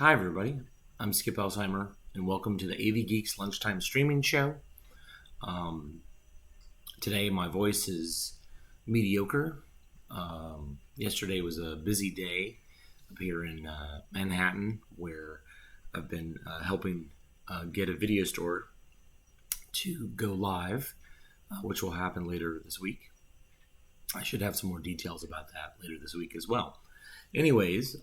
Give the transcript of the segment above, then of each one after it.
Hi, everybody. I'm Skip Elsheimer, and welcome to the AV Geeks Lunchtime Streaming Show. Um, Today, my voice is mediocre. Yesterday was a busy day up here in Manhattan, where I've been helping get a video store to go live, which will happen later this week. I should have some more details about that later this week as well. Anyways,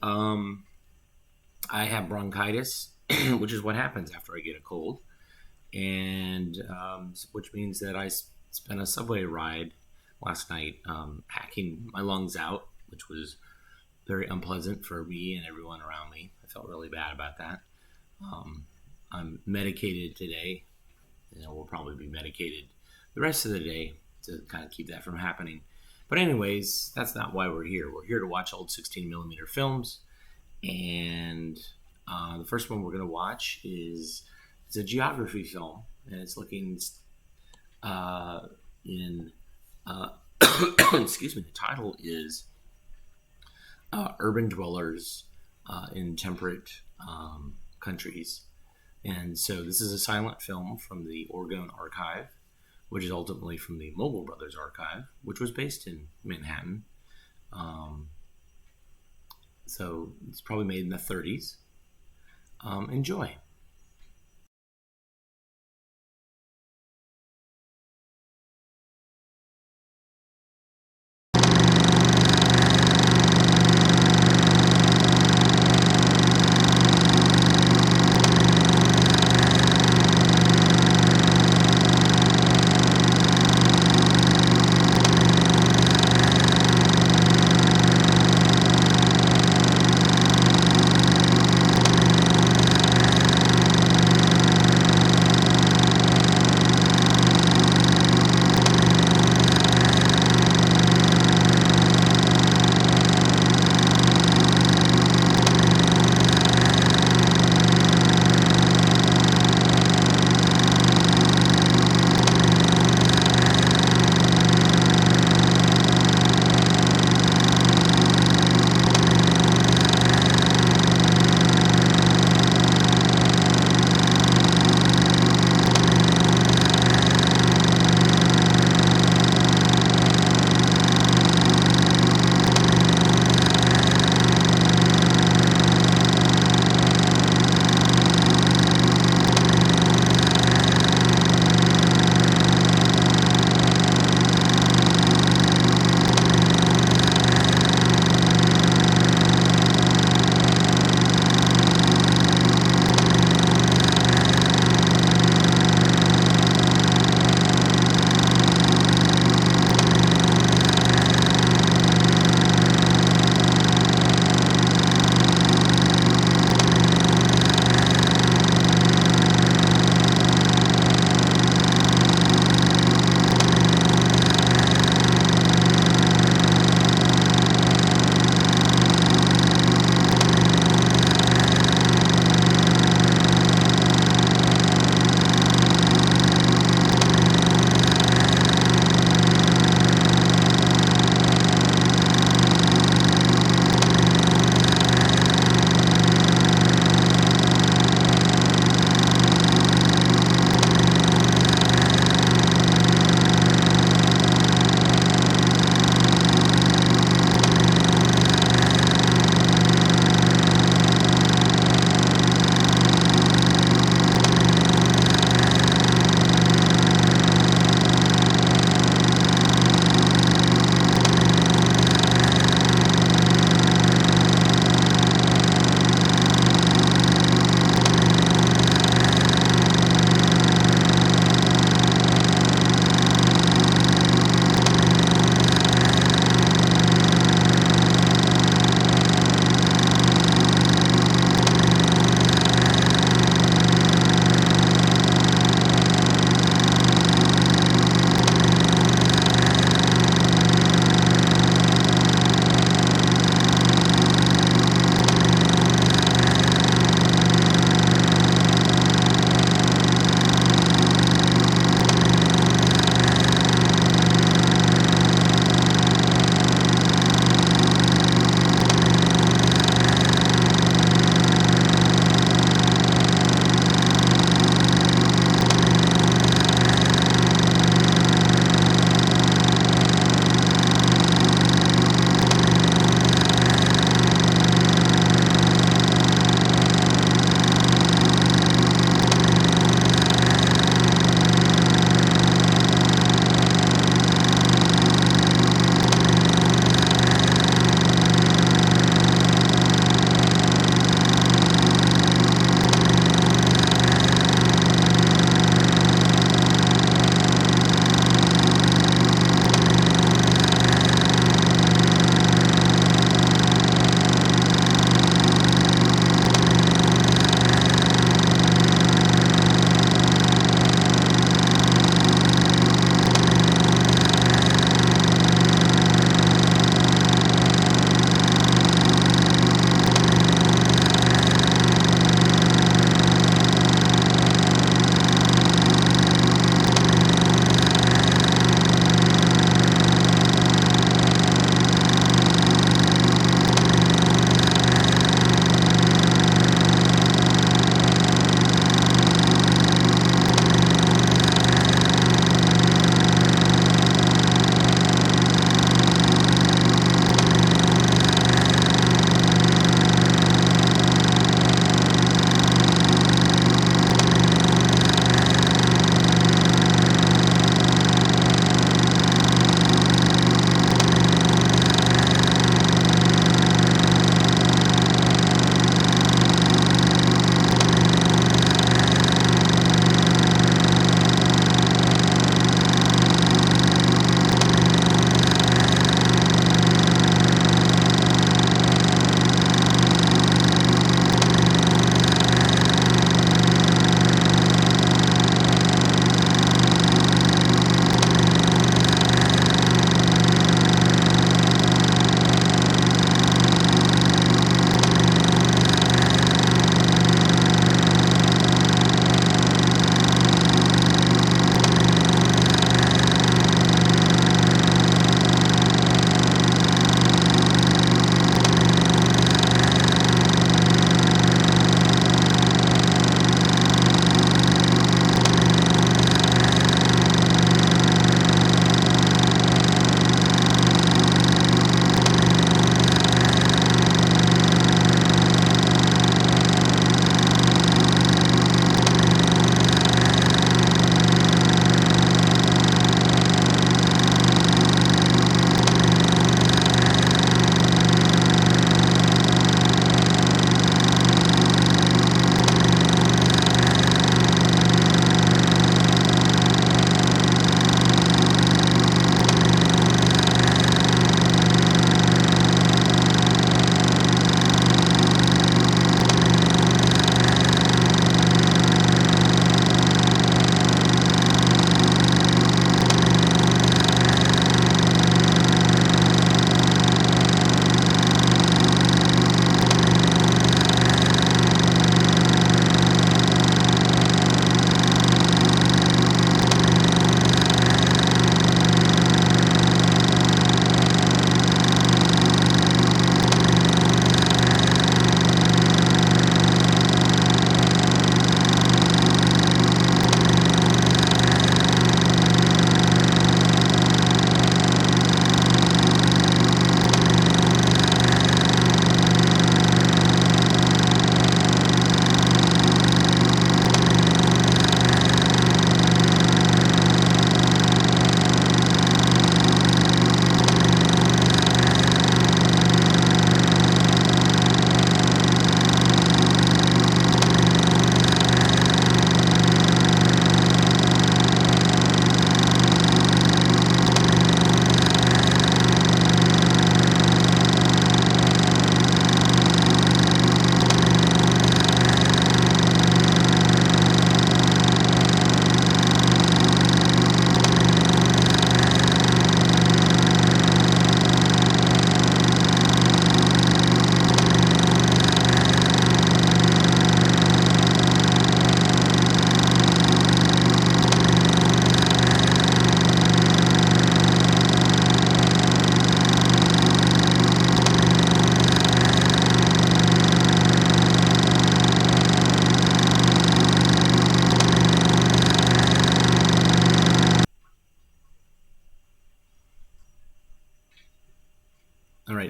I have bronchitis, which is what happens after I get a cold, and which means that I spent a subway ride last night hacking my lungs out, which was very unpleasant for me and everyone around me. I felt really bad about that. I'm medicated today. We'll probably be medicated the rest of the day to kind of keep that from happening. But anyways, that's not why we're here. We're here to watch old 16 millimeter films. And the first one we're going to watch it's a geography film, and it's looking excuse me, the title is Urban Dwellers in Temperate Countries. And so this is a silent film from the Orgone Archive, which is ultimately from the Mogul Brothers Archive, which was based in Manhattan. So it's probably made in the 30s. Enjoy.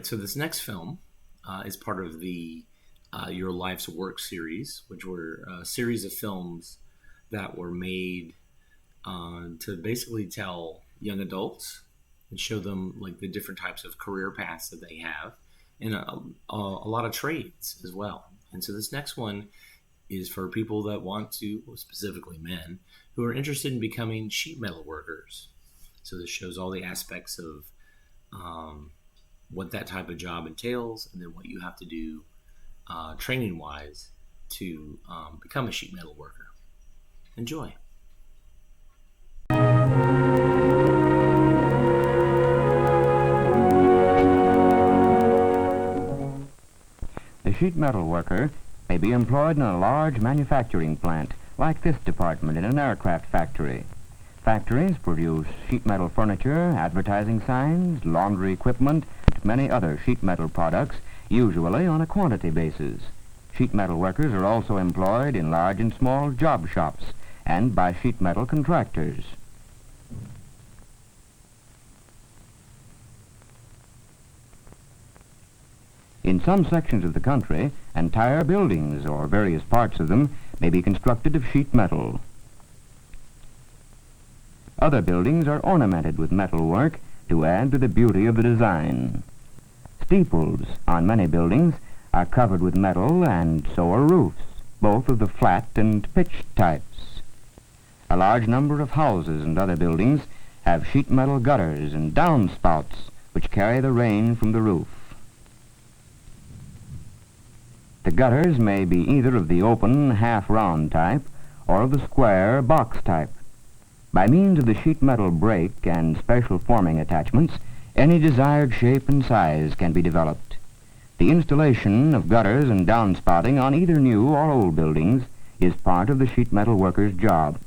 right, so this next film is part of the Your Life's Work series, which were a series of films that were made to basically tell young adults and show them like the different types of career paths that they have, and a lot of trades as well. And so this next one is for people that want to, well, specifically men, who are interested in becoming sheet metal workers. So this shows all the aspects of what that type of job entails, and then what you have to do training-wise to become a sheet metal worker. Enjoy. The sheet metal worker may be employed in a large manufacturing plant, like this department in an aircraft factory. Factories produce sheet metal furniture, advertising signs, laundry equipment, and many other sheet metal products, usually on a quantity basis. Sheet metal workers are also employed in large and small job shops and by sheet metal contractors. In some sections of the country, entire buildings or various parts of them may be constructed of sheet metal. Other buildings are ornamented with metalwork to add to the beauty of the design. Steeples on many buildings are covered with metal, and so are roofs, both of the flat and pitched types. A large number of houses and other buildings have sheet metal gutters and downspouts which carry the rain from the roof. The gutters may be either of the open, half-round type or of the square, box type. By means of the sheet metal brake and special forming attachments, any desired shape and size can be developed. The installation of gutters and downspouting on either new or old buildings is part of the sheet metal worker's job.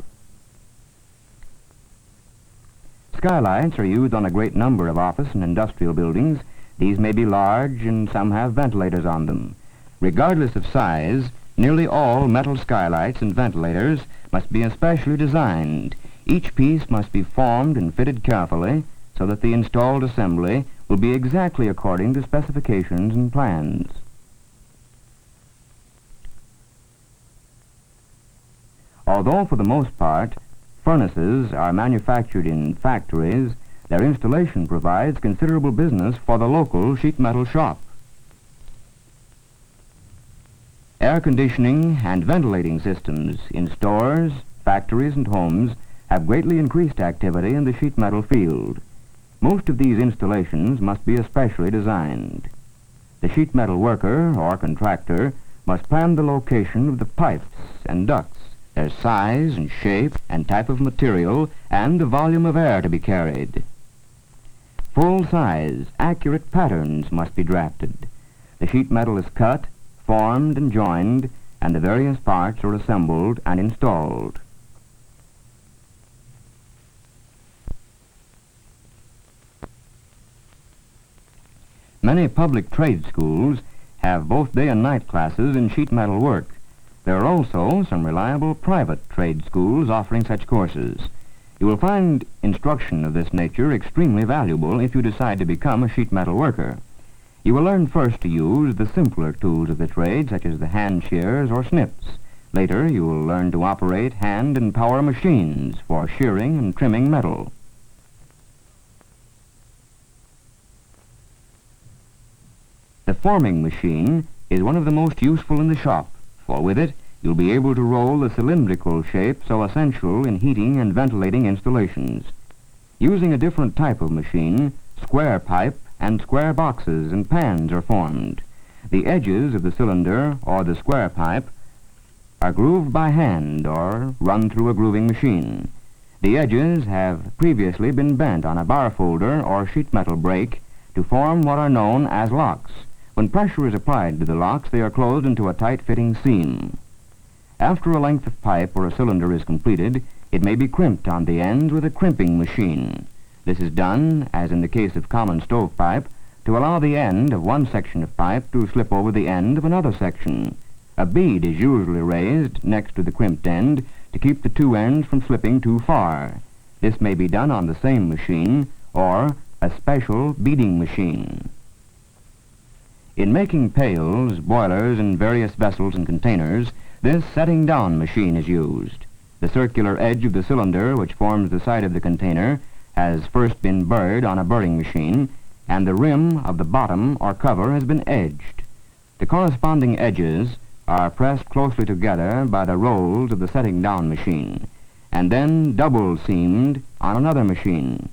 Skylights are used on a great number of office and industrial buildings. These may be large, and some have ventilators on them. Regardless of size, nearly all metal skylights and ventilators must be especially designed. Each piece must be formed and fitted carefully so that the installed assembly will be exactly according to specifications and plans. Although for the most part furnaces are manufactured in factories, their installation provides considerable business for the local sheet metal shop. Air conditioning and ventilating systems in stores, factories, and homes have greatly increased activity in the sheet metal field. Most of these installations must be especially designed. The sheet metal worker or contractor must plan the location of the pipes and ducts, their size and shape and type of material, and the volume of air to be carried. Full-size, accurate patterns must be drafted. The sheet metal is cut, formed and joined, and the various parts are assembled and installed. Many public trade schools have both day and night classes in sheet metal work. There are also some reliable private trade schools offering such courses. You will find instruction of this nature extremely valuable if you decide to become a sheet metal worker. You will learn first to use the simpler tools of the trade, such as the hand shears or snips. Later, you will learn to operate hand and power machines for shearing and trimming metal. The forming machine is one of the most useful in the shop, for with it you'll be able to roll the cylindrical shape so essential in heating and ventilating installations. Using a different type of machine, square pipe and square boxes and pans are formed. The edges of the cylinder or the square pipe are grooved by hand or run through a grooving machine. The edges have previously been bent on a bar folder or sheet metal brake to form what are known as locks. When pressure is applied to the locks, they are closed into a tight-fitting seam. After a length of pipe or a cylinder is completed, it may be crimped on the ends with a crimping machine. This is done, as in the case of common stovepipe, to allow the end of one section of pipe to slip over the end of another section. A bead is usually raised next to the crimped end to keep the two ends from slipping too far. This may be done on the same machine or a special beading machine. In making pails, boilers, and various vessels and containers, this setting down machine is used. The circular edge of the cylinder which forms the side of the container has first been burred on a burring machine, and the rim of the bottom or cover has been edged. The corresponding edges are pressed closely together by the rolls of the setting down machine, and then double seamed on another machine.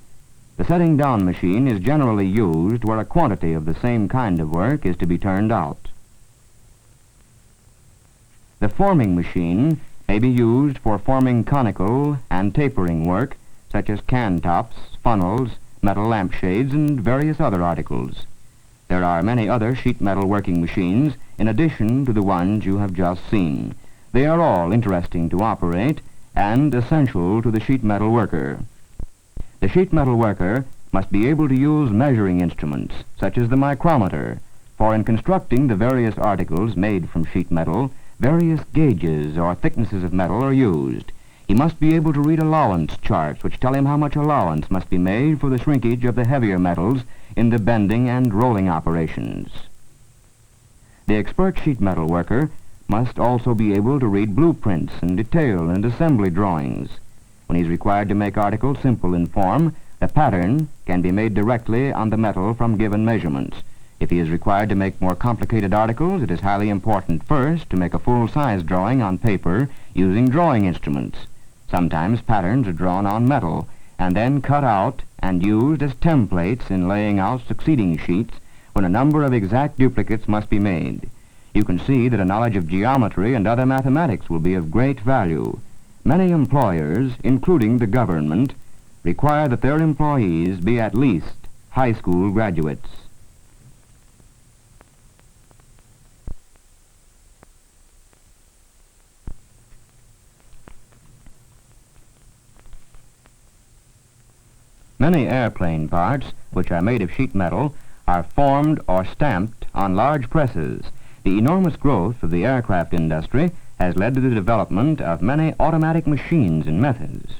The setting down machine is generally used where a quantity of the same kind of work is to be turned out. The forming machine may be used for forming conical and tapering work, such as can tops, funnels, metal lampshades, and various other articles. There are many other sheet metal working machines in addition to the ones you have just seen. They are all interesting to operate and essential to the sheet metal worker. The sheet metal worker must be able to use measuring instruments, such as the micrometer, for in constructing the various articles made from sheet metal, various gauges or thicknesses of metal are used. He must be able to read allowance charts which tell him how much allowance must be made for the shrinkage of the heavier metals in the bending and rolling operations. The expert sheet metal worker must also be able to read blueprints and detail and assembly drawings. When he's required to make articles simple in form, the pattern can be made directly on the metal from given measurements. If he is required to make more complicated articles, it is highly important first to make a full-size drawing on paper using drawing instruments. Sometimes patterns are drawn on metal and then cut out and used as templates in laying out succeeding sheets when a number of exact duplicates must be made. You can see that a knowledge of geometry and other mathematics will be of great value. Many employers, including the government, require that their employees be at least high school graduates. Many airplane parts, which are made of sheet metal, are formed or stamped on large presses. The enormous growth of the aircraft industry has led to the development of many automatic machines and methods.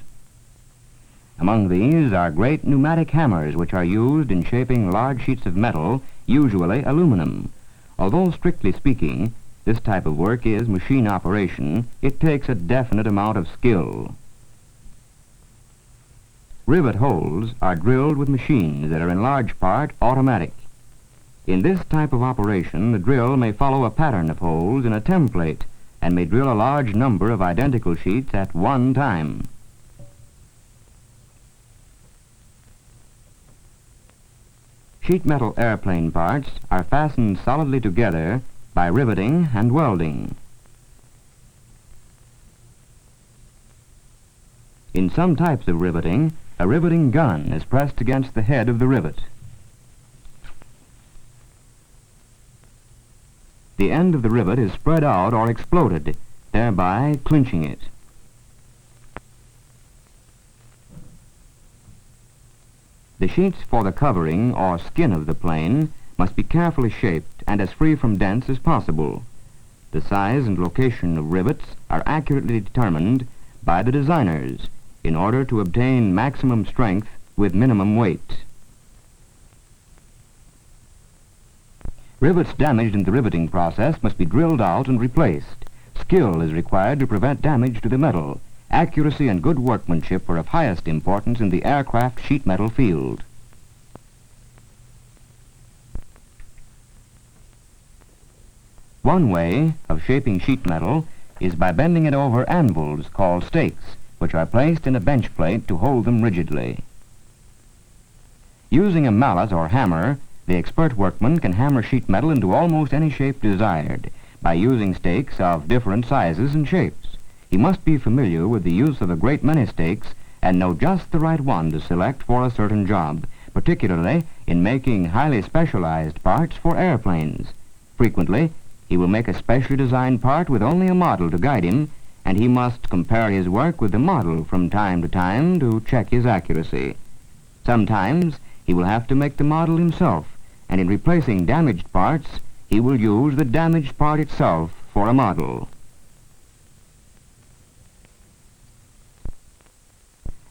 Among these are great pneumatic hammers which are used in shaping large sheets of metal, usually aluminum. Although strictly speaking, this type of work is machine operation, it takes a definite amount of skill. Rivet holes are drilled with machines that are in large part automatic. In this type of operation, the drill may follow a pattern of holes in a template and may drill a large number of identical sheets at one time. Sheet metal airplane parts are fastened solidly together by riveting and welding. In some types of riveting, a riveting gun is pressed against the head of the rivet. The end of the rivet is spread out or exploded, thereby clinching it. The sheets for the covering or skin of the plane must be carefully shaped and as free from dents as possible. The size and location of rivets are accurately determined by the designers in order to obtain maximum strength with minimum weight. Rivets damaged in the riveting process must be drilled out and replaced. Skill is required to prevent damage to the metal. Accuracy and good workmanship are of highest importance in the aircraft sheet metal field. One way of shaping sheet metal is by bending it over anvils called stakes, which are placed in a bench plate to hold them rigidly. Using a mallet or hammer, the expert workman can hammer sheet metal into almost any shape desired by using stakes of different sizes and shapes. He must be familiar with the use of a great many stakes and know just the right one to select for a certain job, particularly in making highly specialized parts for airplanes. Frequently, he will make a specially designed part with only a model to guide him, and he must compare his work with the model from time to time to check his accuracy. Sometimes he will have to make the model himself, and in replacing damaged parts, he will use the damaged part itself for a model.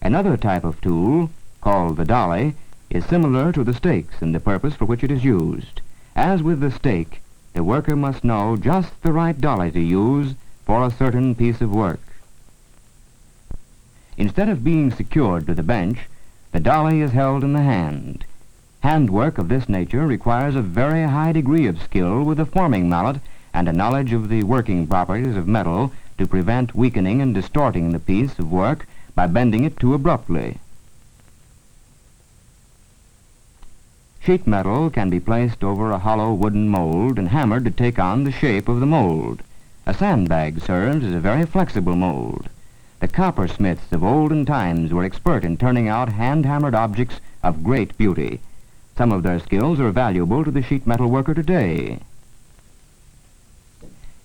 Another type of tool, called the dolly, is similar to the stakes in the purpose for which it is used. As with the stake, the worker must know just the right dolly to use for a certain piece of work. Instead of being secured to the bench, the dolly is held in the hand. Handwork of this nature requires a very high degree of skill with a forming mallet and a knowledge of the working properties of metal to prevent weakening and distorting the piece of work by bending it too abruptly. Sheet metal can be placed over a hollow wooden mold and hammered to take on the shape of the mold. A sandbag serves as a very flexible mold. The coppersmiths of olden times were expert in turning out hand-hammered objects of great beauty. Some of their skills are valuable to the sheet metal worker today.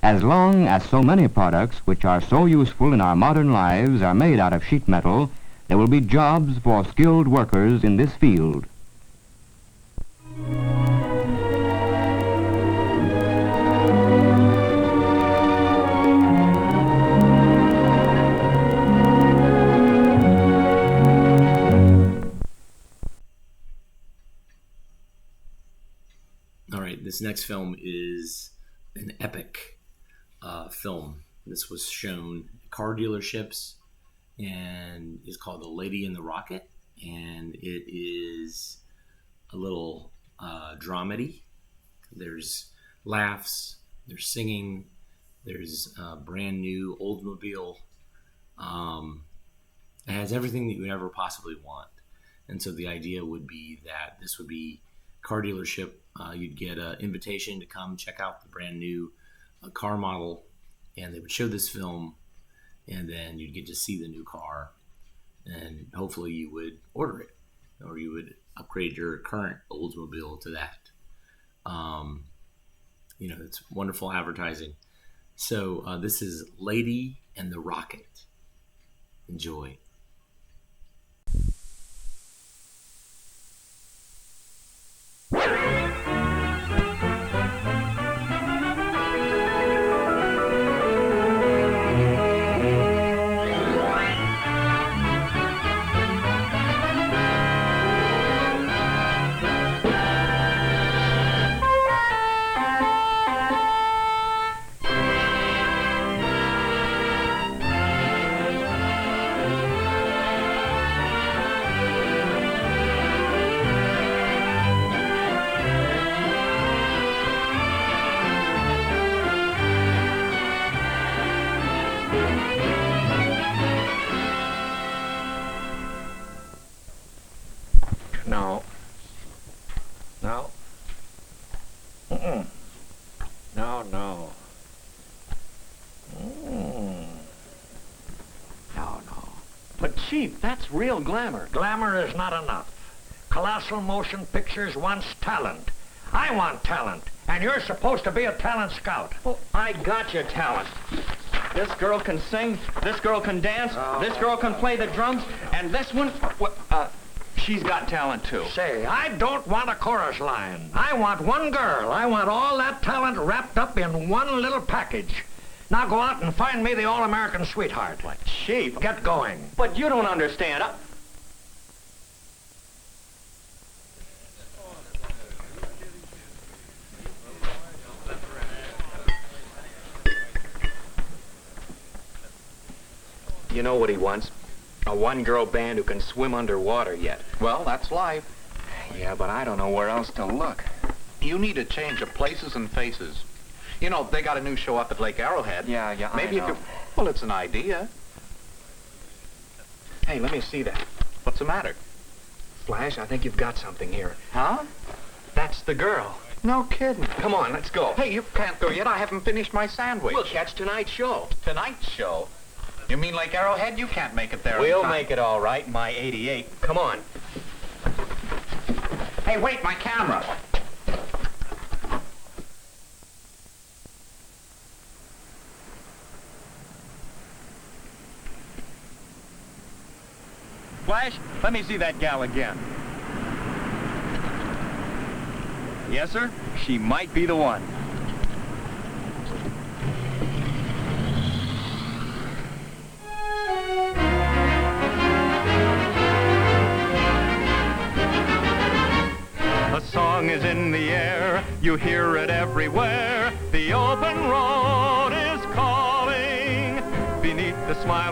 As long as so many products which are so useful in our modern lives are made out of sheet metal, there will be jobs for skilled workers in this field. All right, this next film is an epic film. This was shown at car dealerships and is called The Lady in the Rocket, and it is a little dramedy. There's laughs, there's singing, there's a brand new Oldsmobile. It has everything that you would ever possibly want. And so the idea would be that this would be car dealership. You'd get an invitation to come check out the brand new car model, and they would show this film, and then you'd get to see the new car, and hopefully you would order it, or you would upgrade your current Oldsmobile to that. It's wonderful advertising. So this is Lady and the Rocket. Enjoy. No. No. Mm-mm. No, no. No, no. But, Chief, that's real glamour. Glamour is not enough. Colossal Motion Pictures wants talent. I want talent, and you're supposed to be a talent scout. Well, I got your talent. This girl can sing, this girl can dance, this girl can play the drums, and this one, she's got talent too. Say, I don't want a chorus line. I want one girl. I want all that talent wrapped up in one little package. Now go out and find me the all-American sweetheart. What, Chief? Get going. But you don't understand. You know what he wants? A one-girl band who can swim underwater yet. Well, that's life. Yeah, but I don't know where else to look. You need a change of places and faces. You know, they got a new show up at Lake Arrowhead. Yeah, Maybe you could... Well, it's an idea. Hey, let me see that. What's the matter? Flash, I think you've got something here. Huh? That's the girl. No kidding. Come on, let's go. Hey, you can't go yet. I haven't finished my sandwich. We'll catch tonight's show. Tonight's show? You mean Lake Arrowhead? You can't make it there. We'll make it all right, my 88. Come on. Hey, wait, my camera. Flash, let me see that gal again. Yes, sir. She might be the one. A song is in the air. You hear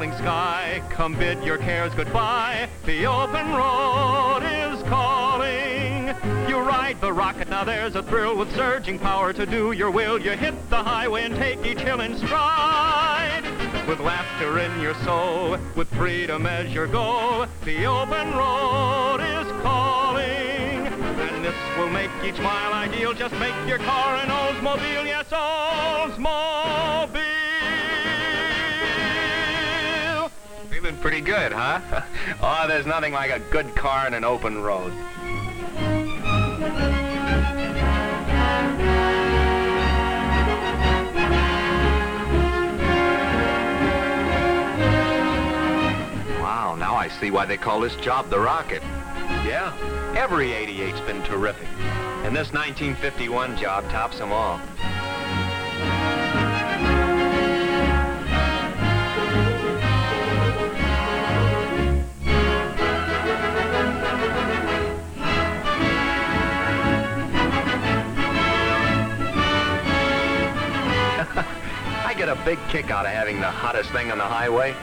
sparkling sky. Come bid your cares goodbye. The open road is calling. You ride the rocket, now there's a thrill with surging power to do your will. You hit the highway and take each hill in stride. With laughter in your soul, with freedom as your goal, the open road is calling. And this will make each mile ideal. Just make your car an Oldsmobile, yes, Oldsmobile. Feeling pretty good, huh? Oh, there's nothing like a good car and an open road. Wow, now I see why they call this job the Rocket. Yeah, every 88's been terrific. And this 1951 job tops them all. I get a big kick out of having the hottest thing on the highway.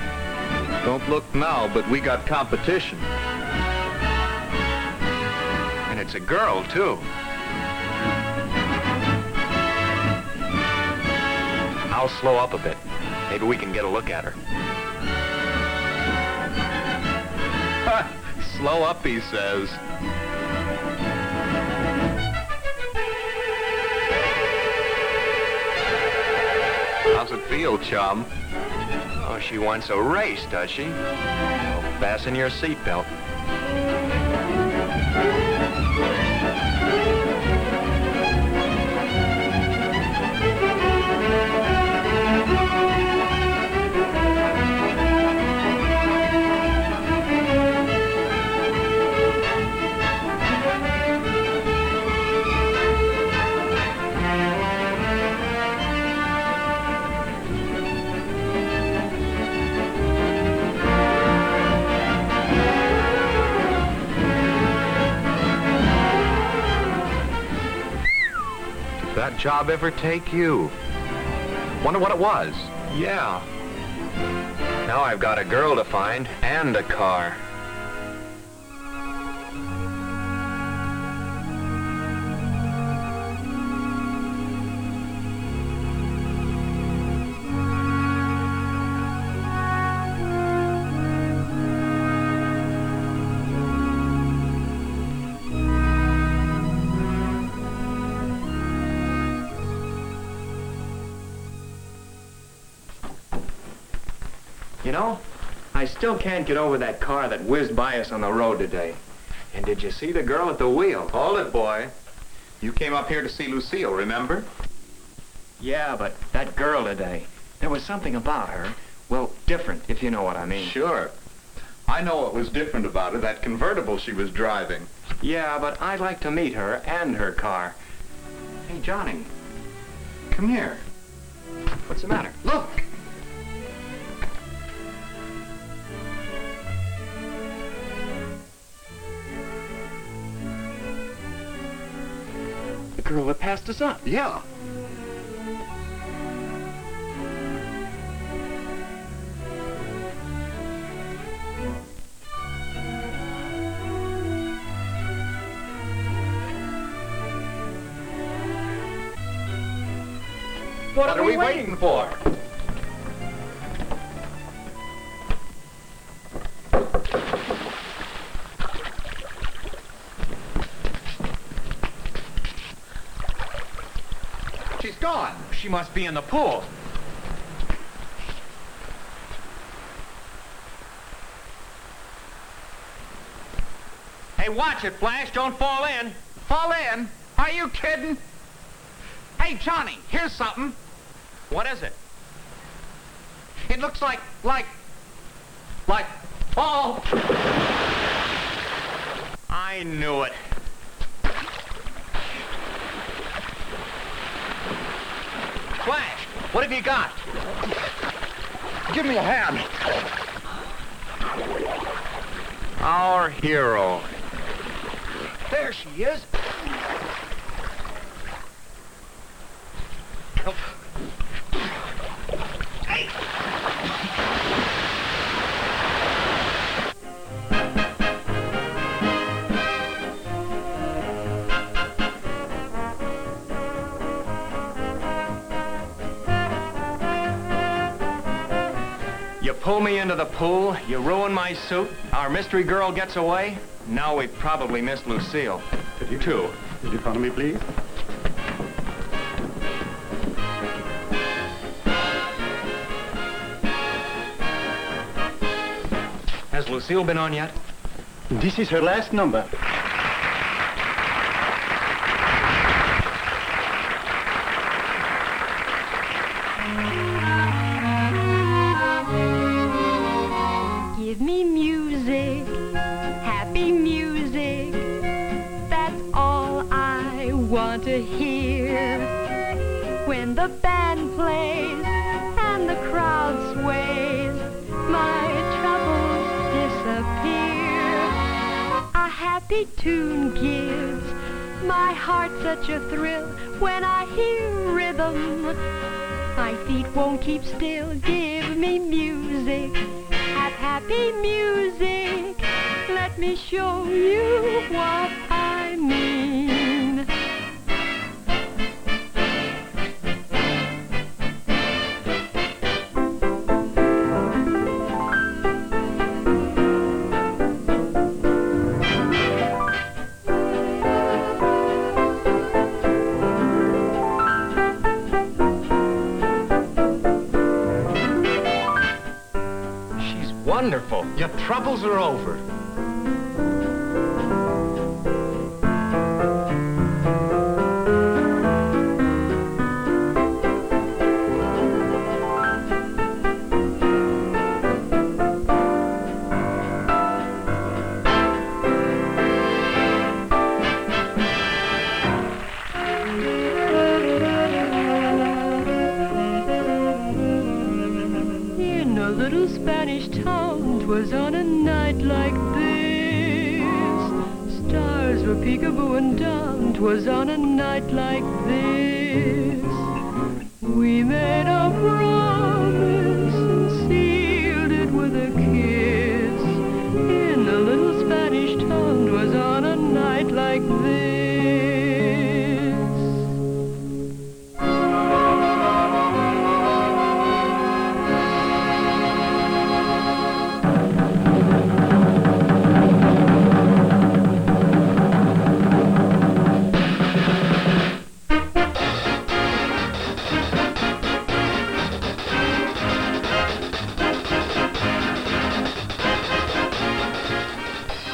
Don't look now, but we got competition. And it's a girl, too. I'll slow up a bit. Maybe we can get a look at her. Slow up, he says. How's it feel, chum? Oh, she wants a race, does she? Well, fasten your seatbelt. Did that job ever take you? Wonder what it was. Yeah. Now I've got a girl to find and a car. You know, I still can't get over that car that whizzed by us on the road today. And did you see the girl at the wheel? Hold it, boy. You came up here to see Lucille, remember? Yeah, but that girl today, there was something about her. Well, different, if you know what I mean. Sure. I know what was different about her, that convertible she was driving. Yeah, but I'd like to meet her and her car. Hey, Johnny, Come here. what's the matter? Look! The girl that passed us up. Yeah. What are we waiting for? She's gone. She must be in the pool. Hey, watch it, Flash. Don't fall in. Fall in? Are you kidding? Hey, Johnny, here's something. What is it? It looks like, oh! I knew it. Flash, what have you got? Give me a hand. Our hero. There she is. You pull me into the pool, you ruin my suit, our mystery girl gets away. Now we probably missed Lucille. Too. Could you follow me, please? Has Lucille been on yet? This is her last number. Give me music, happy music. That's all I want to hear. When the band plays and the crowd sways, my troubles disappear. A happy tune gives my heart such a thrill. When I hear rhythm, my feet won't keep still. Give me music, happy music. Let me show you what I mean. Wonderful. Your troubles are over. In a little Spanish town, 'twas on a night like this. Stars were peekaboo and down, 'twas on a night like this. We made a promise and sealed it with a kiss. In a little Spanish town, 'twas on a night like this.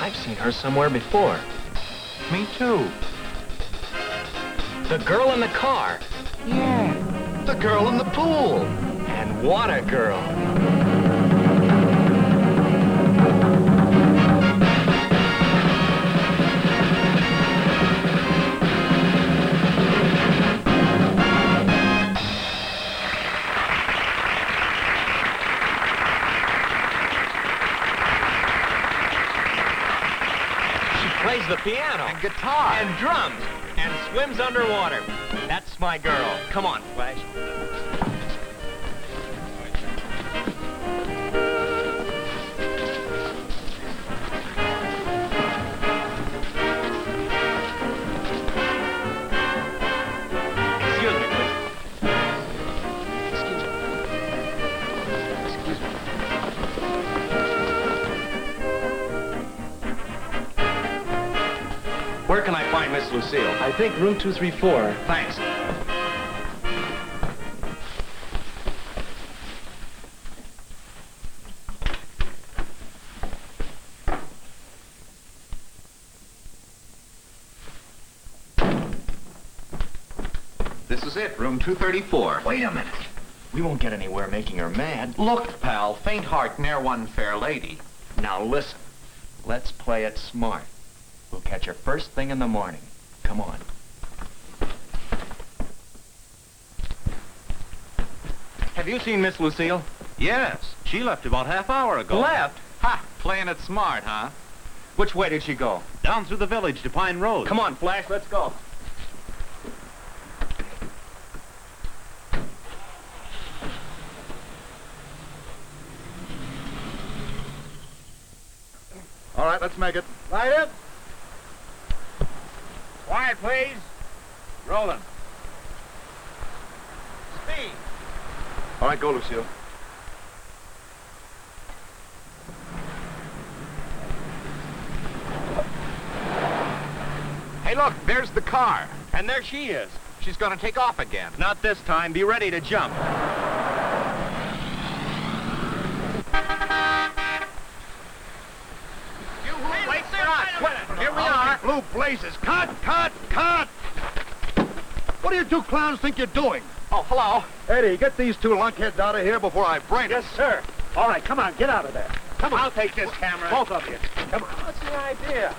I've seen her somewhere before. Me too. The girl in the car. Yeah. The girl in the pool. And what a girl. Plays the piano. And guitar. And drums. And swims underwater. That's my girl. Come on, Flash. Excuse me, please. Excuse me. Excuse me. Where can I find Miss Lucille? I think room 234. Thanks. This is it, room 234. Wait a minute. We won't get anywhere making her mad. Look, pal, faint heart ne'er won fair lady. Now listen. Let's play it smart. We'll catch her first thing in the morning. Come on. Have you seen Miss Lucille? Yes, she left about half-hour ago. Left? Ha! Playing it smart, huh? Which way did she go? Down through the village to Pine Road. Come on, Flash, let's go. All right, let's make it. Light it. Quiet, please. Rolling. Speed. All right, go, Lucille. look, there's the car. And there she is. She's gonna take off again. Not this time. Be ready to jump. Wait, stop! Here we are. Blue blazes. Cut, cut, cut! What do you two clowns think you're doing? Oh, hello. Eddie, get these two lunkheads out of here before I brain them. Yes, sir. All right, come on, get out of there. Come on. I'll take this camera. Both of you. Come on. What's the idea?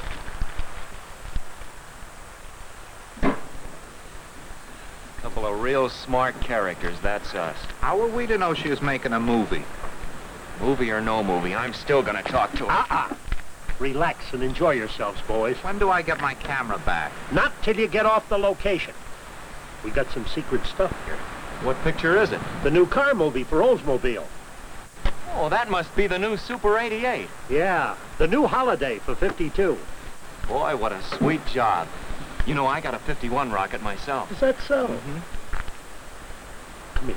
Couple of real smart characters, that's us. How were we to know she was making a movie? Movie or no movie, I'm still gonna talk to her. Relax and enjoy yourselves, boys. When do I get my camera back? Not till you get off the location. We got some secret stuff here. What picture is it? The new car movie for Oldsmobile. Oh, that must be the new Super 88. Yeah, the new holiday for 52. Boy, what a sweet job. You know, I got a 51 rocket myself. Is that so? Come here.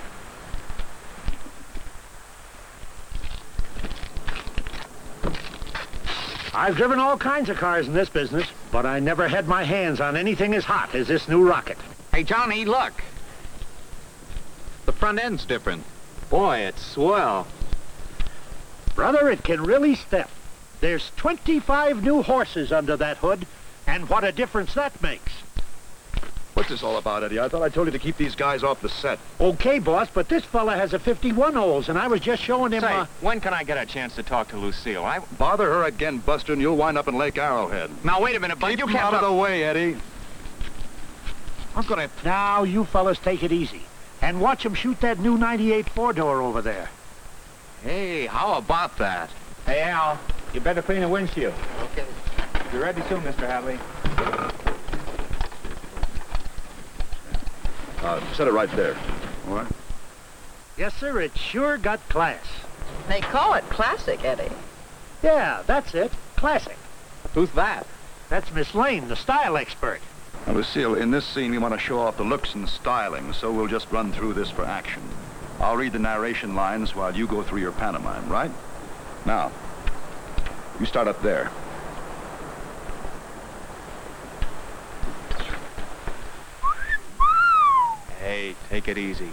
I've driven all kinds of cars in this business, but I never had my hands on anything as hot as this new rocket. Hey, Johnny, look. The front end's different. Boy, it's swell. Brother, it can really step. There's 25 new horses under that hood, and what a difference that makes. What's this all about, Eddie? I thought I told you to keep these guys off the set. Okay, boss, but this fella has a 51 Olds, and I was just showing him... Say, when can I get a chance to talk to Lucille? Bother her again, Buster, and you'll wind up in Lake Arrowhead. Now, wait a minute, Bud. Keep You them can't... out of the way, Eddie. I'm gonna... Now, you fellas take it easy, and watch him shoot that new 98 four-door over there. Hey, how about that? Hey, Al, you better clean the windshield. Okay. Be ready soon, Mr. Hadley. Set it right there. All right? Yes, sir, it sure got class. They call it classic, Eddie. Yeah, that's it. Classic. Who's that? That's Miss Lane, the style expert. Now, Lucille, in this scene, we want to show off the looks and styling, so we'll just run through this for action. I'll read the narration lines while you go through your pantomime, right? Now, you start up there. Hey, take it easy.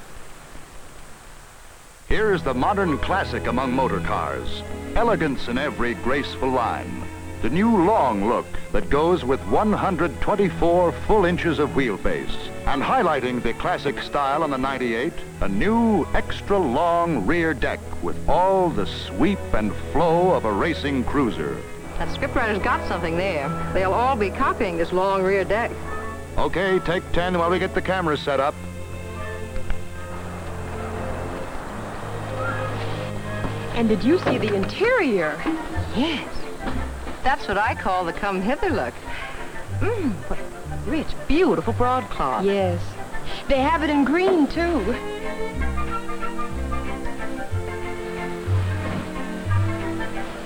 Here's the modern classic among motor cars. Elegance in every graceful line. The new long look that goes with 124 full inches of wheelbase. And highlighting the classic style on the 98, a new extra long rear deck with all the sweep and flow of a racing cruiser. That scriptwriter's got something there. They'll all be copying this long rear deck. Okay, take 10 while we get the cameras set up. And did you see the interior? Yes. That's what I call the come hither look. What rich, beautiful broadcloth. Yes. They have it in green, too.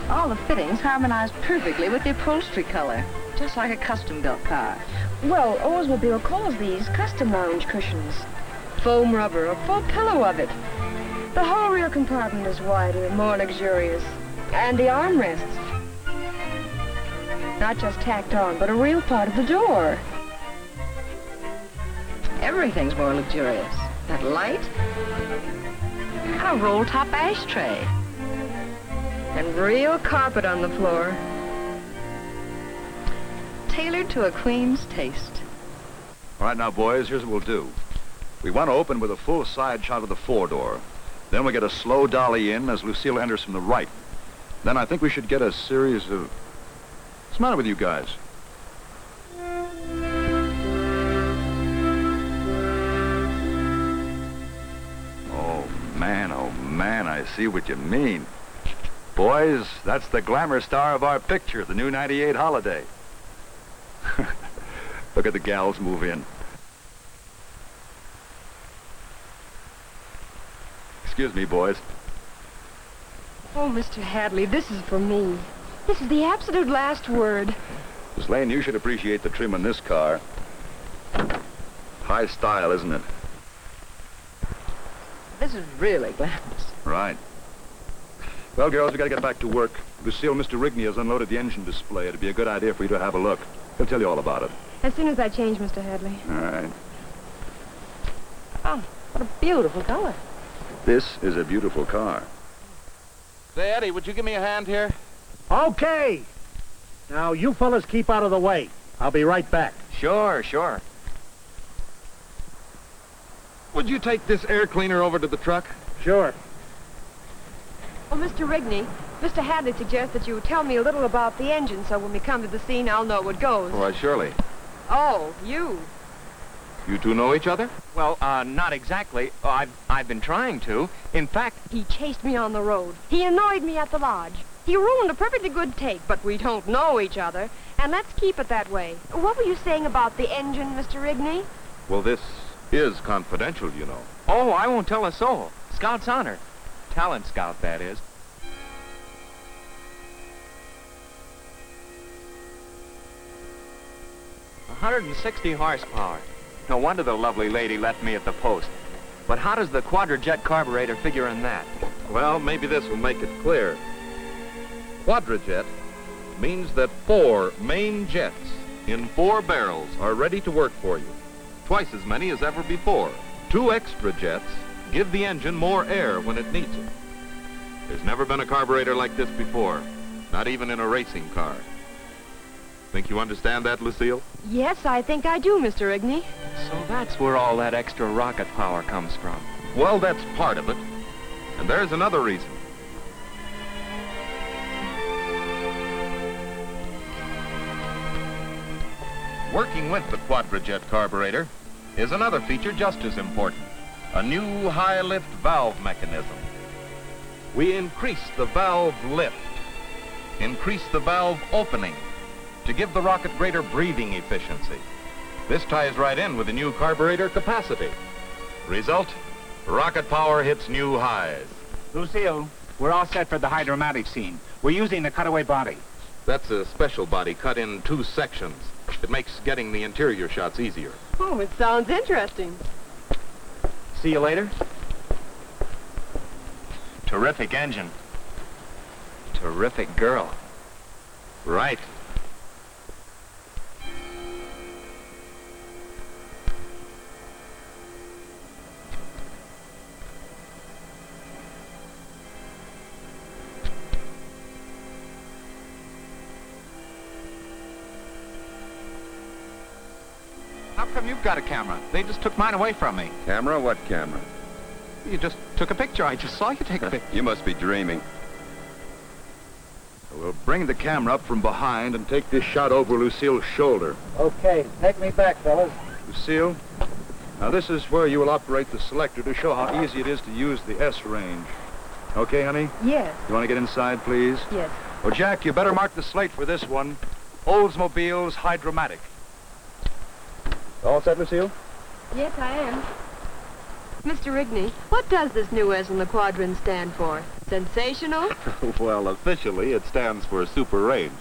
All the fittings harmonize perfectly with the upholstery color, just like a custom-built car. Well, Oldsmobile calls these custom lounge cushions. Foam rubber, a full pillow of it. The whole rear compartment is wider, more luxurious. And the armrests. Not just tacked on, but a real part of the door. Everything's more luxurious. That light, and a roll-top ashtray. And real carpet on the floor. Tailored to a queen's taste. All right, now, boys, here's what we'll do. We want to open with a full side shot of the four-door. Then we get a slow dolly in as Lucille enters from the right. Then I think we should get a series of... What's the matter with you guys? Oh, man, I see what you mean. Boys, that's the glamour star of our picture, the new 98 Holiday. Look at the gals move in. Excuse me, boys. Oh, Mr. Hadley, this is for me. This is the absolute last word. Miss Lane, you should appreciate the trim on this car. High style, isn't it? This is really glamorous. Right. Well, girls, we gotta get back to work. Lucille, Mr. Rigney has unloaded the engine display. It'd be a good idea for you to have a look. He'll tell you all about it. As soon as I change, Mr. Hadley. All right. Oh, what a beautiful color. This is a beautiful car. Say, Eddie, would you give me a hand here? Okay. Now, you fellas keep out of the way. I'll be right back. Sure, sure. Would you take this air cleaner over to the truck? Sure. Well, Mr. Rigney, Mr. Hadley suggests that you tell me a little about the engine, so when we come to the scene, I'll know what goes. Why, surely. Oh, you. You two know each other? Well, not exactly. I've been trying to. In fact, He chased me on the road. He annoyed me at the lodge. He ruined a perfectly good take, but we don't know each other. And let's keep it that way. What were you saying about the engine, Mr. Rigney? Well, this is confidential, you know. oh, I won't tell a soul. Scout's honor. Talent scout, that is. "160 horsepower. No wonder the lovely lady left me at the post. But how does the quadrajet carburetor figure in that?" Well, maybe this will make it clear. Quadrajet means that 4 main jets in 4 barrels are ready to work for you. Twice as many as ever before. 2 extra jets give the engine more air when it needs it. There's never been a carburetor like this before, not even in a racing car. Think you understand that, Lucille? Yes, I think I do, Mr. Rigney. So that's where all that extra rocket power comes from. Well, that's part of it. And there's another reason. Working with the quadrajet carburetor is another feature just as important. A new high-lift valve mechanism. We increase the valve lift, increase the valve opening to give the rocket greater breathing efficiency. This ties right in with the new carburetor capacity. Result, rocket power hits new highs. Lucille, we're all set for the hydromatic scene. We're using the cutaway body. That's a special body cut in 2 sections. It makes getting the interior shots easier. Oh, it sounds interesting. See you later. Terrific engine. Terrific girl. Right. How come you've got a camera? They just took mine away from me. Camera? What camera? You just took a picture. I just saw you take a picture. You must be dreaming. We'll bring the camera up from behind and take this shot over Lucille's shoulder. Okay, take me back, fellas. Lucille, now this is where you will operate the selector to show how easy it is to use the S range. Okay, honey? Yes, You want to get inside, please? yes. Well, Jack, you better mark the slate for this one. Oldsmobile's Hydromatic. All set, Lucille? Yes, I am. Mr. Rigney, what does this new S in the quadrant stand for? Sensational? Well, officially, it stands for super range.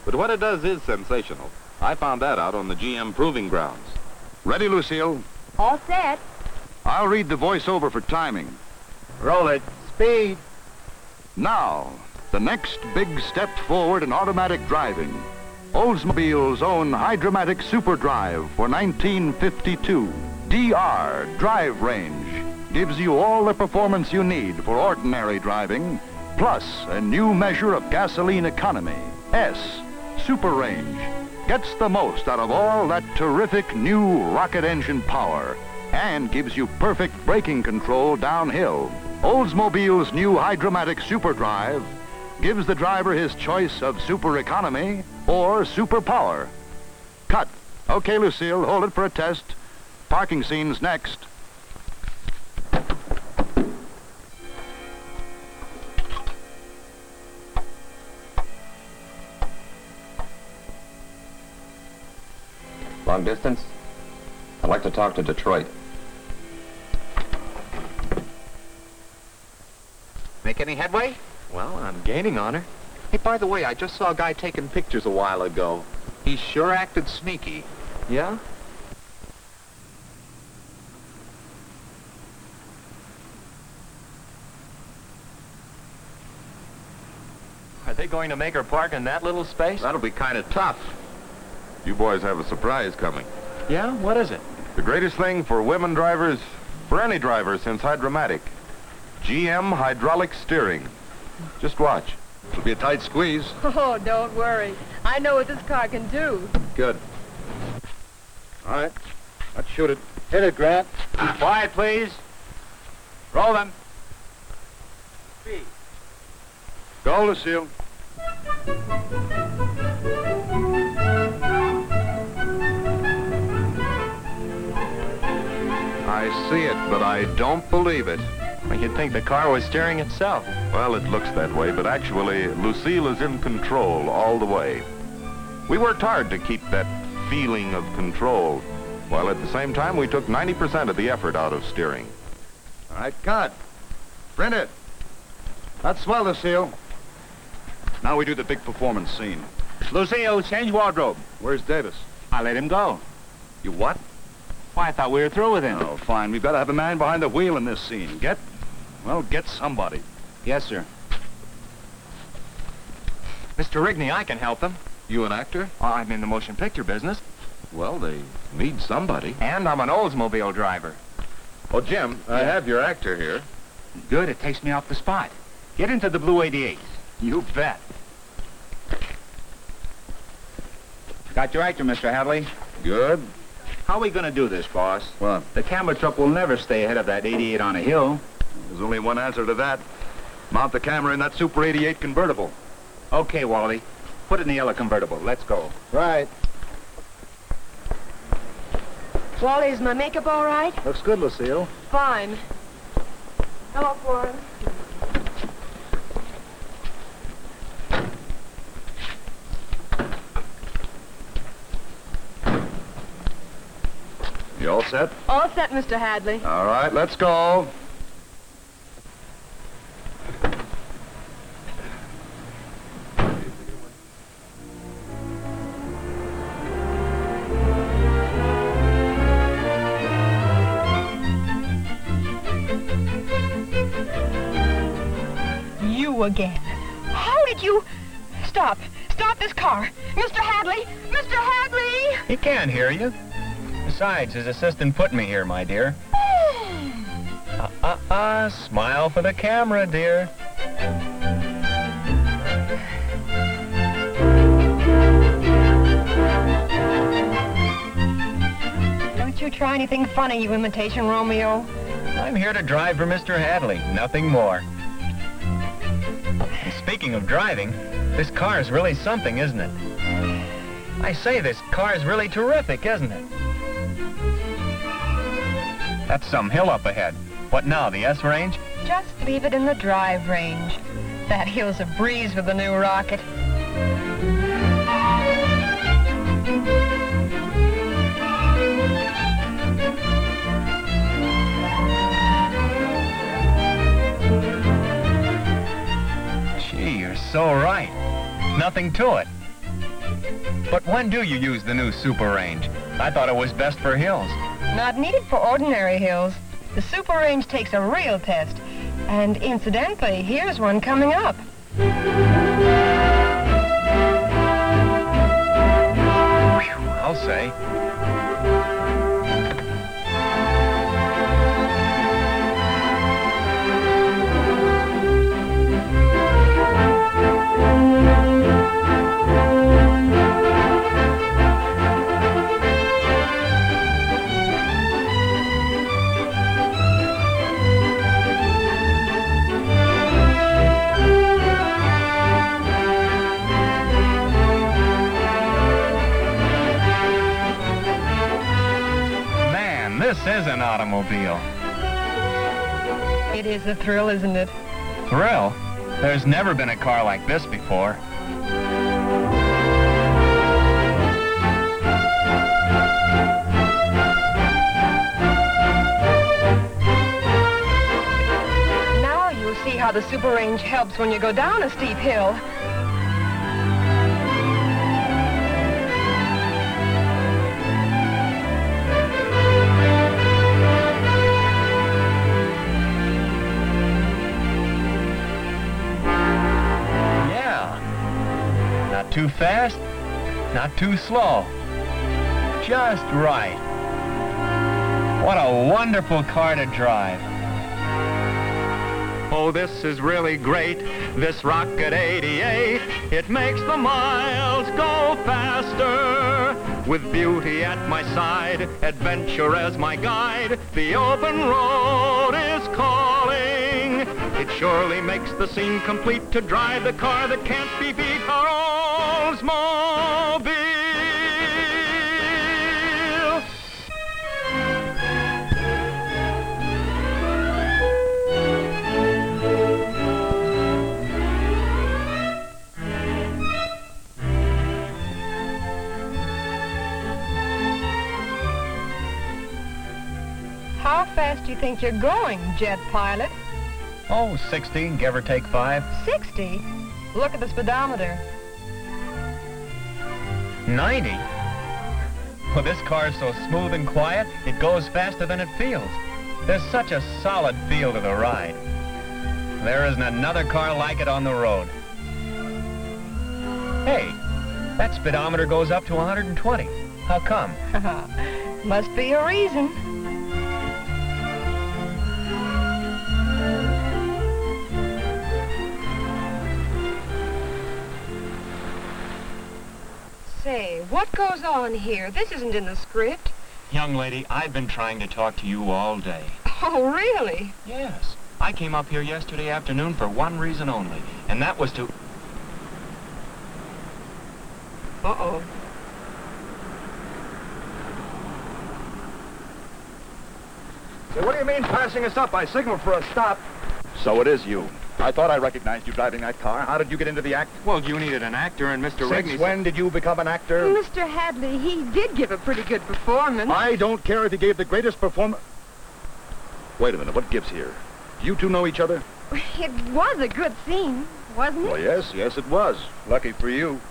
But what it does is sensational. I found that out on the GM Proving Grounds. Ready, Lucille? All set. I'll read the voiceover for timing. Roll it. Speed. Now, the next big step forward in automatic driving. Oldsmobile's own Hydromatic Super Drive for 1952. DR, Drive Range, gives you all the performance you need for ordinary driving, plus a new measure of gasoline economy. S, Super Range, gets the most out of all that terrific new rocket engine power and gives you perfect braking control downhill. Oldsmobile's new Hydromatic Super Drive gives the driver his choice of super economy or super power. Cut. Okay, Lucille, hold it for a test. Parking scene's next. Long distance? I'd like to talk to Detroit. Make any headway? Well, I'm gaining on her. Hey, by the way, I just saw a guy taking pictures a while ago. He sure acted sneaky. Yeah? Are they going to make her park in that little space? That'll be kind of tough. You boys have a surprise coming. Yeah? What is it? The greatest thing for women drivers, for any driver since Hydromatic. GM hydraulic steering. Just watch. It'll be a tight squeeze. Oh, don't worry. I know what this car can do. Good. All right. Let's shoot it. Hit it, Grant. Quiet, please. Roll them. Go, Lucille. I see it, but I don't believe it. Well, you'd think the car was steering itself. Well, it looks that way, but actually, Lucille is in control all the way. We worked hard to keep that feeling of control, while at the same time we took 90% of the effort out of steering. All right, cut. Print it. That's swell, Lucille. Now we do the big performance scene. Lucille, change wardrobe. Where's Davis? I let him go. You what? Why, I thought we were through with him. Oh, fine. We've got to have a man behind the wheel in this scene. Get somebody. Yes, sir. Mr. Rigney, I can help them. You an actor? I'm in the motion picture business. Well, they need somebody. And I'm an Oldsmobile driver. Oh, Jim, I have your actor here. Good, it takes me off the spot. Get into the blue 88. You bet. Got your actor, Mr. Hadley. Good. How are we going to do this, boss? What? The camera truck will never stay ahead of that 88 on a hill. There's only one answer to that. Mount the camera in that Super 88 convertible. Okay, Wally. Put it in the yellow convertible. Let's go. Right. Wally, is my makeup all right? Looks good, Lucille. Fine. Hello, Warren. You all set? All set, Mr. Hadley. All right, let's go. You again. How did you... Stop. Stop this car. Mr. Hadley! Mr. Hadley! He can't hear you. Besides, his assistant put me here, my dear. Smile for the camera, dear. Don't you try anything funny, you imitation Romeo. I'm here to drive for Mr. Hadley, nothing more. And speaking of driving, this car is really something, isn't it? I say, this car is really terrific, isn't it? That's some hill up ahead. What now, the S range? Just leave it in the drive range. That hill's a breeze with the new rocket. Gee, you're so right. Nothing to it. But when do you use the new Super Range? I thought it was best for hills. Not needed for ordinary hills. The Super Range takes a real test. And incidentally, here's one coming up. I'll say. This is an automobile. It is a thrill, isn't it? Thrill? There's never been a car like this before. Now you'll see how the Super Range helps when you go down a steep hill. Not too fast, not too slow. just right. What a wonderful car to drive. Oh, this is really great, this Rocket 88. It makes the miles go faster. With beauty at my side, adventure as my guide, the open road is calling. It surely makes the scene complete to drive the car that can't be beat, our Oldsmobile. How fast do you think you're going, jet pilot? Oh, 60, give or take 5. 60? Look at the speedometer. 90? Well, this car's so smooth and quiet, it goes faster than it feels. There's such a solid feel to the ride. There isn't another car like it on the road. Hey, that speedometer goes up to 120. How come? Must be a reason. Say, what goes on here? This isn't in the script. Young lady, I've been trying to talk to you all day. Oh, really? Yes. I came up here yesterday afternoon for one reason only, and that was to... Uh-oh. Say, what do you mean passing us up? I signaled for a stop. So it is you. I thought I recognized you driving that car. How did you get into the act? Well, you needed an actor, and Mr. Rigney... Since when did you become an actor? Mr. Hadley, he did give a pretty good performance. I don't care if he gave the greatest performance. Wait a minute, what gives here? Do you two know each other? It was a good scene, wasn't it? Well, yes, it was. Lucky for you.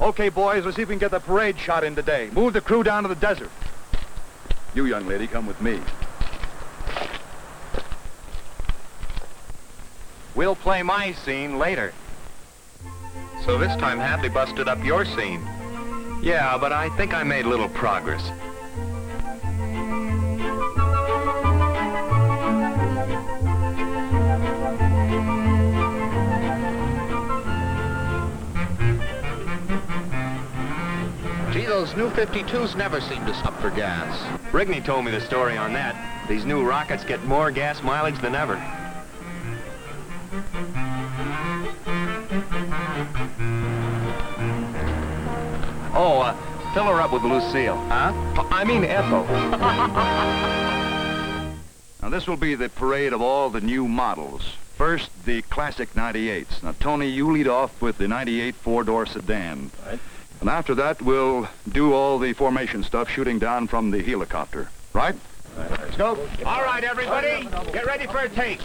Okay, boys, let's see if we can get the parade shot in today. Move the crew down to the desert. You, young lady, come with me. We'll play my scene later. So this time Hadley busted up your scene. Yeah, but I think I made a little progress. Gee, those new 52s never seem to stop for gas. Rigney told me the story on that. These new rockets get more gas mileage than ever. Oh, fill her up with Lucille. Huh? I mean Ethel. Now, this will be the parade of all the new models. First, the classic 98s. Now, Tony, you lead off with the 98 four-door sedan. Right. And after that, we'll do all the formation stuff, shooting down from the helicopter. Right? Let's go. All right, everybody, get ready for a take.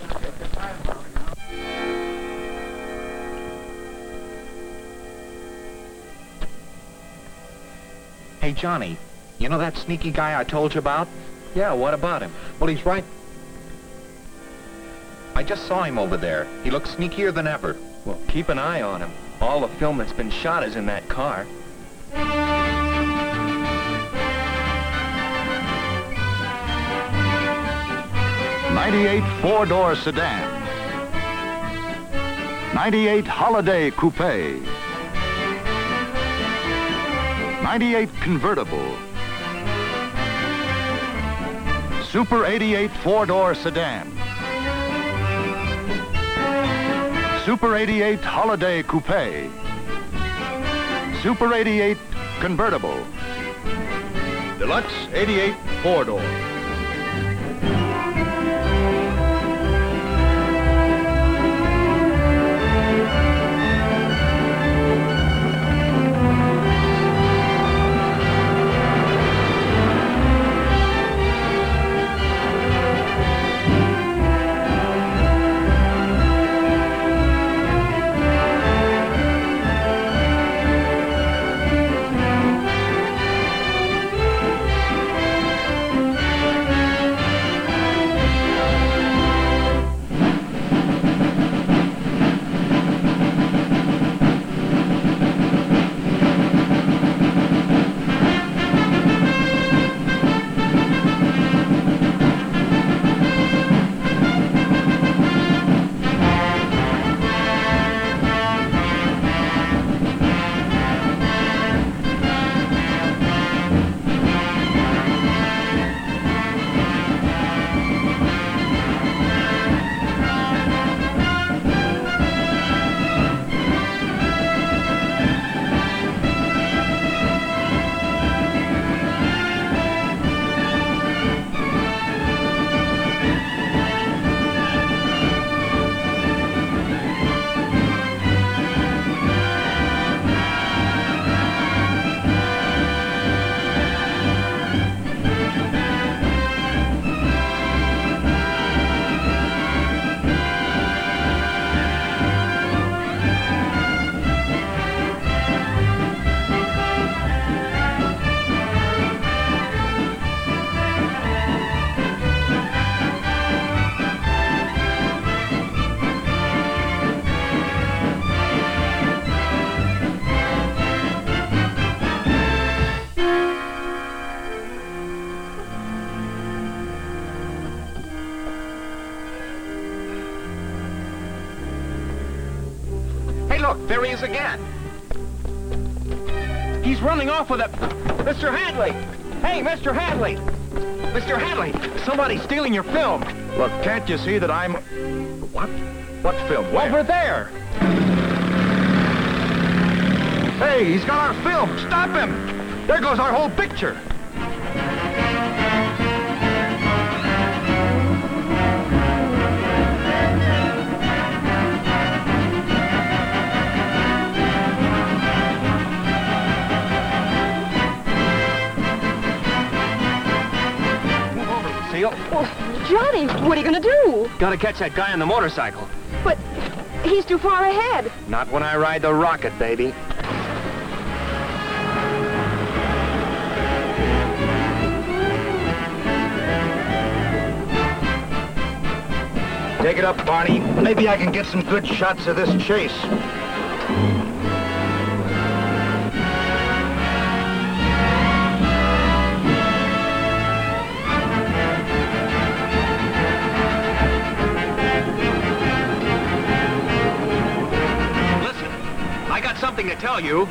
Hey, Johnny, you know that sneaky guy I told you about? Yeah, what about him? Well, he's right. I just saw him over there. He looks sneakier than ever. Well, keep an eye on him. All the film that's been shot is in that car. 98 four-door sedan. 98 Holiday Coupe. 98 convertible. Super 88 four-door sedan. Super 88 Holiday Coupe. Super 88 convertible. Deluxe 88 four-door. look, there he is again. He's running off with a... Mr. Hadley! Hey, Mr. Hadley! Mr. Hadley, somebody's stealing your film. Look, can't you see that I'm... What? What film? Where? Over there. Hey, he's got our film. Stop him! There goes our whole picture. Well, Johnny, what are you going to do? Gotta catch that guy on the motorcycle. But he's too far ahead. Not when I ride the rocket, baby. Take it up, Barney. Maybe I can get some good shots of this chase. I got something to tell you.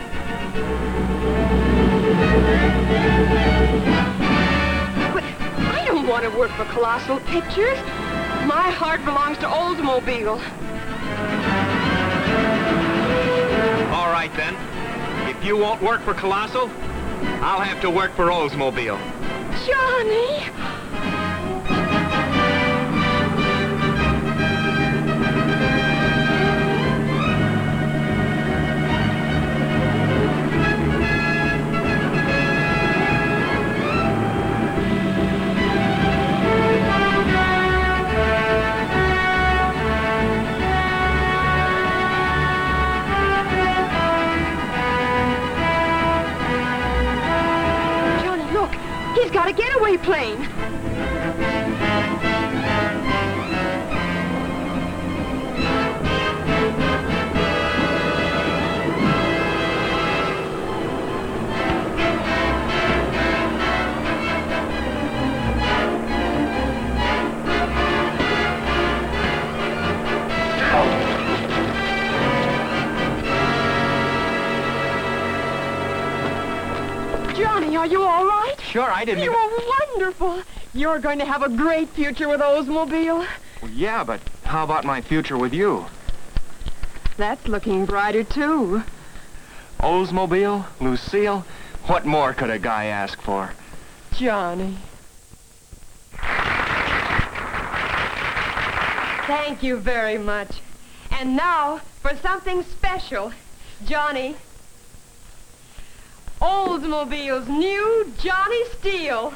But I don't want to work for Colossal Pictures. My heart belongs to Oldsmobile. All right, then. If you won't work for Colossal, I'll have to work for Oldsmobile. Johnny! He's got a getaway plane. Johnny, are you all right? Sure, I didn't You even... were wonderful. You're going to have a great future with Oldsmobile. Well, yeah, but how about my future with you? That's looking brighter, too. Oldsmobile, Lucille, what more could a guy ask for? Johnny. Thank you very much. And now, for something special, Johnny. Oldsmobile's new Johnny Steele.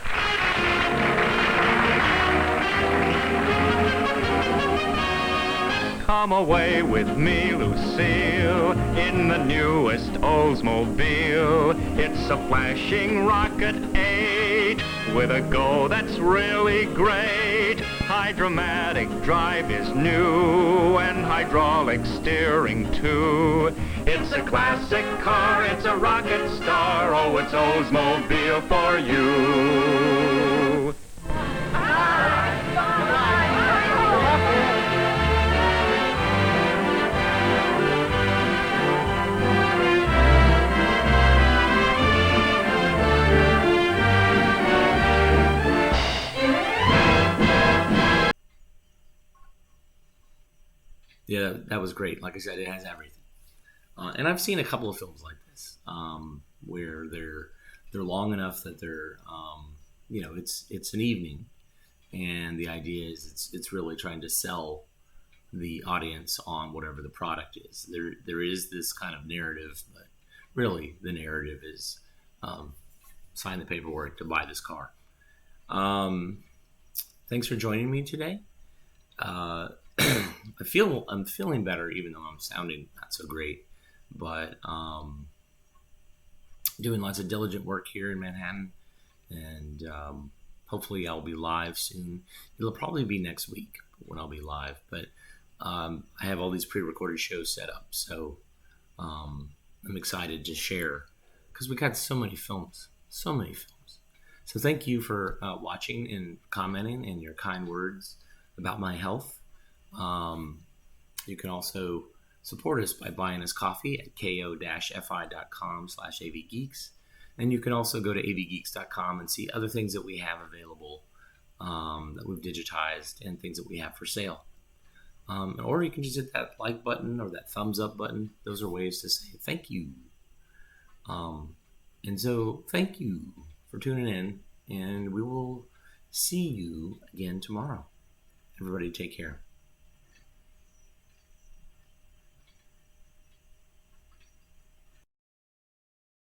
Come away with me, Lucille, in the newest Oldsmobile. It's a flashing Rocket 8 with a go that's really great. Hydromatic drive is new and hydraulic steering too. It's a classic car, it's a rocket star. Oh, it's Oldsmobile for you. Yeah, that was great. Like I said, it has everything. And I've seen a couple of films like this where they're long enough that they're it's an evening, and the idea is it's really trying to sell the audience on whatever the product is. There is this kind of narrative, but really the narrative is sign the paperwork to buy this car. Thanks for joining me today. I'm feeling better, even though I'm sounding not so great. But doing lots of diligent work here in Manhattan, and hopefully I'll be live soon. It'll probably be next week when I'll be live, but I have all these pre-recorded shows set up, so I'm excited to share because we got so many films. So thank you for watching and commenting and your kind words about my health. You can also support us by buying us coffee at ko-fi.com/avgeeks. And you can also go to avgeeks.com and see other things that we have available that we've digitized and things that we have for sale. Or you can just hit that like button or that thumbs up button. Those are ways to say thank you. And so thank you for tuning in, and we will see you again tomorrow. Everybody take care.